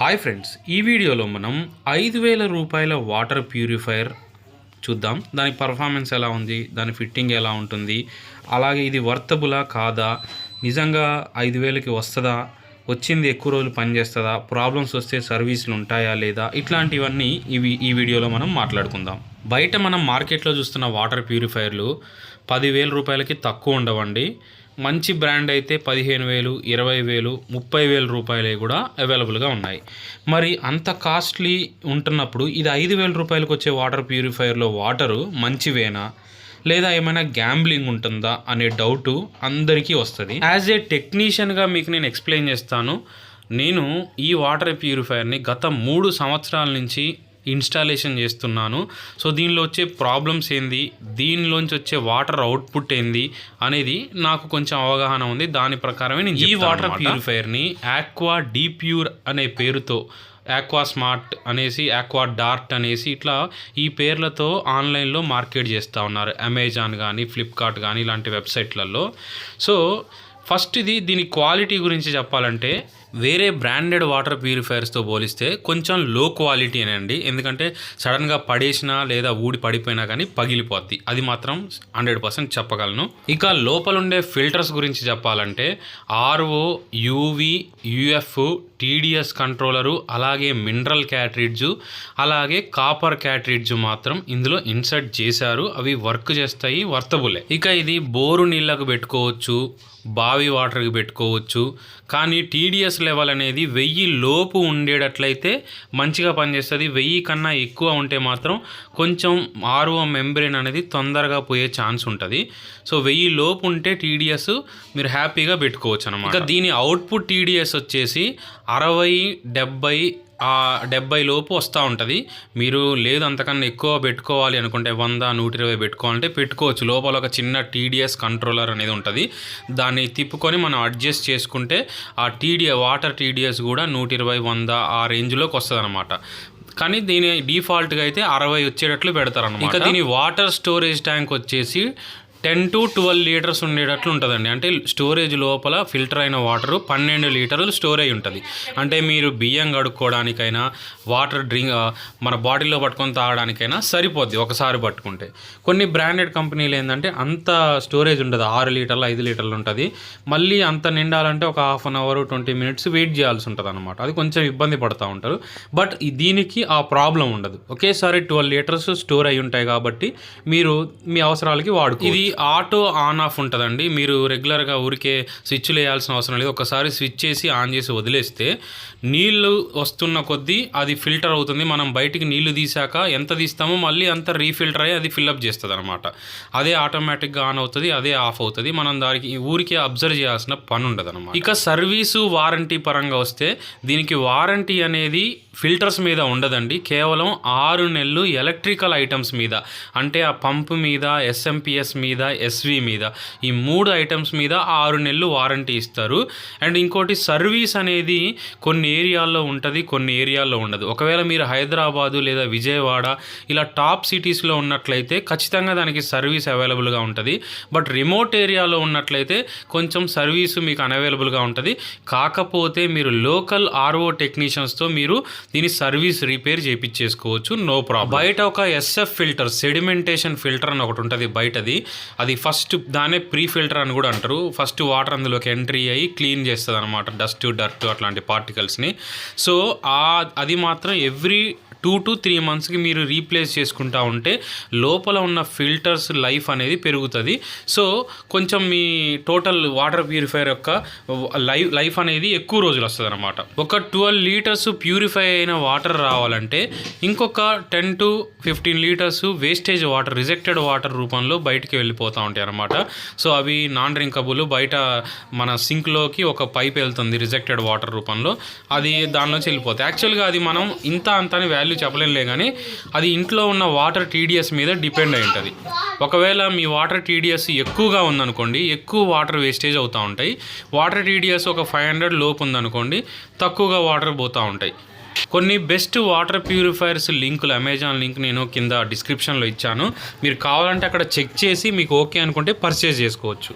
Hi friends, ఈ వీడియోలో మనం 5,000 రూపాయల వాటర్ ప్యూరిఫైయర్ చూద్దాం. దాని పర్ఫార్మెన్స్ ఎలా ఉంది, దాని ఫిట్టింగ్ ఎలా ఉంటుంది, అలాగే ఇది వర్తబులా కాదా, నిజంగా 5,000కి వస్తుందా, వచ్చింది ఎక్కువ రోజులు పనిచేస్తుందా, ప్రాబ్లమ్స్ వస్తే సర్వీసులు ఉంటాయా లేదా, ఇట్లాంటివన్నీ ఈ వీడియోలో మనం మాట్లాడుకుందాం. బయట మనం మార్కెట్లో చూస్తున్న వాటర్ ప్యూరిఫైయర్లు 10,000 రూపాయలకి తక్కువ ఉండవండి. మంచి బ్రాండ్ అయితే 15,000, 20,000, 30,000 రూపాయలే కూడా అవైలబుల్గా ఉన్నాయి. మరి అంత కాస్ట్లీ ఉంటున్నప్పుడు ఇది 5,000 రూపాయలకు వచ్చే వాటర్ ప్యూరిఫైయర్లో వాటరు మంచివేనా లేదా ఏమైనా గ్యాంబ్లింగ్ ఉంటుందా అనే డౌటు అందరికీ వస్తుంది. యాజ్ ఏ టెక్నీషియన్గా మీకు నేను ఎక్స్ప్లెయిన్ చేస్తాను. నేను ఈ వాటర్ ప్యూరిఫైయర్ని గత 3 సంవత్సరాల నుంచి ఇన్స్టాలేషన్ చేస్తున్నాను. సో దీనిలో వచ్చే ప్రాబ్లమ్స్ ఏంది, దీనిలోంచి వచ్చే వాటర్ అవుట్పుట్ ఏంది అనేది నాకు కొంచెం అవగాహన ఉంది. దాని ప్రకారమే నేను ఈ వాటర్ ప్యూరిఫైయర్ని ఆక్వా డీ ప్యూర్ అనే పేరుతో, ఆక్వా స్మార్ట్ అనేసి, ఆక్వా డార్ట్ అనేసి ఇట్లా ఈ పేర్లతో ఆన్లైన్లో మార్కెట్ చేస్తూ ఉన్నారు. అమెజాన్ కానీ, ఫ్లిప్కార్ట్ కానీ ఇలాంటి వెబ్సైట్లలో. సో ఫస్ట్ దీని క్వాలిటీ గురించి చెప్పాలంటే వేరే బ్రాండెడ్ వాటర్ ప్యూరిఫైయర్స్తో పోలిస్తే కొంచెం లో క్వాలిటీ అండి. ఎందుకంటే సడన్గా పడేసినా లేదా ఊడి పడిపోయినా కానీ పగిలిపోద్ది, అది మాత్రం 100% చెప్పగలను. ఇక లోపల ఉండే ఫిల్టర్స్ గురించి చెప్పాలంటే RO, UV, UF, TDS controller, అలాగే మినరల్ క్యాట్రిడ్జు, అలాగే కాపర్ క్యాట్రిడ్జు మాత్రం ఇందులో ఇన్సర్ట్ చేశారు. అవి వర్క్ చేస్తాయి, వర్తబులే. ఇక ఇది బోరు నీళ్ళకు పెట్టుకోవచ్చు, బావి వాటర్కి పెట్టుకోవచ్చు. కానీ టీడీఎస్ లెవెల్ అనేది 1000 లోపు ఉండేటట్లయితే మంచిగా పనిచేస్తుంది. 1000 కన్నా ఎక్కువ ఉంటే మాత్రం కొంచెం ఆర్ఓ మెంబ్రెయిన్ అనేది తొందరగా పోయే ఛాన్స్ ఉంటుంది. సో 1000 లోపు ఉంటే టీడీఎస్ మీరు హ్యాపీగా పెట్టుకోవచ్చు అనమాట. ఇక దీని అవుట్పుట్ టీడీఎస్ వచ్చేసి 60, 70 లోపు వస్తూ ఉంటుంది. మీరు లేదు అంతకన్నా ఎక్కువ పెట్టుకోవాలి అనుకుంటే 100, 120 పెట్టుకోవాలంటే పెట్టుకోవచ్చు. లోపల ఒక చిన్న టీడీఎస్ కంట్రోలర్ అనేది ఉంటుంది. దాన్ని తిప్పుకొని మనం అడ్జస్ట్ చేసుకుంటే ఆ వాటర్ టీడీఎస్ కూడా 120, 100 ఆ రేంజ్లోకి వస్తుంది అనమాట. కానీ దీని డిఫాల్ట్గా అయితే 60 వచ్చేటట్లు పెడతారనమాట. ఇంకా దీని వాటర్ స్టోరేజ్ ట్యాంక్ వచ్చేసి 10 to 12 లీటర్స్ ఉండేటట్లు ఉంటుందండి. అంటే స్టోరేజ్ లోపల ఫిల్టర్ అయిన వాటర్ 12 లీటర్లు స్టోర్ అయి ఉంటుంది. అంటే మీరు బియ్యం కడుక్కోవడానికైనా, వాటర్ మన బాటిల్లో పట్టుకొని తాగడానికైనా సరిపోద్ది ఒకసారి పట్టుకుంటే. కొన్ని బ్రాండెడ్ కంపెనీలు ఏంటంటే అంత స్టోరేజ్ ఉండదు, 6 లీటర్లు 5 లీటర్లు ఉంటుంది. మళ్ళీ అంత నిండాలంటే ఒక half an hour 20 minutes wait చేయాల్సి ఉంటుంది అనమాట. అది కొంచెం ఇబ్బంది పడుతూ ఉంటారు. బట్ దీనికి ఆ ప్రాబ్లం ఉండదు. ఒకేసారి 12 లీటర్స్ స్టోర్ అయి ఉంటాయి కాబట్టి మీరు మీ అవసరాలకి వాడుకో. ఇది ఆటో ఆన్ ఆఫ్ ఉంటుందండి. మీరు రెగ్యులర్గా ఊరికే స్విచ్లు వేయాల్సిన అవసరం లేదు. ఒకసారి స్విచ్ చేసి ఆన్ చేసి వదిలేస్తే నీళ్లు వస్తున్న కొద్దీ అది ఫిల్టర్ అవుతుంది. మనం బయటికి నీళ్లు తీసాక ఎంత తీస్తామో మళ్ళీ అంత రీఫిల్టర్ అయ్యి అది ఫిల్అప్ చేస్తుంది అనమాట. అదే ఆటోమేటిక్గా ఆన్ అవుతుంది, అదే ఆఫ్ అవుతుంది. మనం దానికి ఊరికే అబ్జర్వ్ చేయాల్సిన పని ఉండదు అనమాట. ఇక సర్వీసు, వారంటీ పరంగా వస్తే దీనికి వారంటీ అనేది ఫిల్టర్స్ మీద ఉండదండి. కేవలం 6 నెలలు ఎలక్ట్రికల్ ఐటమ్స్ మీద, అంటే ఆ పంపు మీద, ఎస్ఎంపిఎస్ మీద, ఎస్వి మీద, ఈ 3 ఐటమ్స్ మీద 6 నెలలు వారంటీ ఇస్తారు. అండ్ ఇంకోటి సర్వీస్ అనేది కొన్ని ఏరియాల్లో ఉంటుంది, కొన్ని ఏరియాల్లో ఉండదు. ఒకవేళ మీరు హైదరాబాదు లేదా విజయవాడ ఇలా టాప్ సిటీస్లో ఉన్నట్లయితే ఖచ్చితంగా దానికి సర్వీస్ అవైలబుల్గా ఉంటుంది. బట్ రిమోట్ ఏరియాలో ఉన్నట్లయితే కొంచెం సర్వీసు మీకు అన్అవైలబుల్గా ఉంటుంది. కాకపోతే మీరు లోకల్ ఆర్ఓ టెక్నీషియన్స్తో మీరు దీని సర్వీస్ రిపేర్ చేయించేసుకోవచ్చు, నో ప్రాబ్లం. బయట ఒక ఎస్ఎఫ్ ఫిల్టర్, సెడిమెంటేషన్ ఫిల్టర్ అని ఒకటి ఉంటుంది బయటది. అది ఫస్ట్ దానే ప్రీ ఫిల్టర్ అని కూడా అంటారు. ఫస్ట్ వాటర్ అందులోకి ఎంట్రీ అయ్యి క్లీన్ చేస్తుంది అనమాట, డస్ట్, డర్ట్ అట్లాంటి పార్టికల్స్ని. సో అది మాత్రం ఎవ్రీ 2 to 3 monthsకి మీరు రీప్లేస్ చేసుకుంటూ ఉంటే లోపల ఉన్న ఫిల్టర్స్ లైఫ్ అనేది పెరుగుతుంది. సో కొంచెం మీ టోటల్ వాటర్ ప్యూరిఫైయర్ యొక్క లైఫ్ అనేది ఎక్కువ రోజులు వస్తుంది అనమాట. ఒక 12 లీటర్స్ ప్యూరిఫై అయిన వాటర్ రావాలంటే ఇంకొక 10 to 15 litres wastage water, rejected water రూపంలో బయటికి వెళ్ళిపోతూ ఉంటాయి అనమాట. సో అవి నాన్ డ్రింకబుల్. బయట మన సింక్లోకి ఒక పైప్ వెళ్తుంది రిజెక్టెడ్ వాటర్ రూపంలో, అది దానిలోంచి వెళ్ళిపోతాయి. యాక్చువల్గా అది మనం అంతని వాల్యూ చెప్పలేనులే, కానీ అది ఇంట్లో ఉన్న వాటర్ టీడీఎస్ మీద డిపెండ్ అయి ఉంటుంది. ఒకవేళ మీ వాటర్ టీడీఎస్ ఎక్కువగా ఉందనుకోండి, ఎక్కువ వాటర్ వేస్టేజ్ అవుతూ ఉంటాయి. వాటర్ టీడీఎస్ ఒక 500 లోపు ఉందనుకోండి, తక్కువగా వాటర్ పోతూ ఉంటాయి. కొన్ని బెస్ట్ వాటర్ ప్యూరిఫైయర్స్ లింకులు, అమెజాన్ లింక్ నేను కింద డిస్క్రిప్షన్లో ఇచ్చాను. మీరు కావాలంటే అక్కడ చెక్ చేసి మీకు ఓకే అనుకుంటే పర్చేజ్ చేసుకోవచ్చు.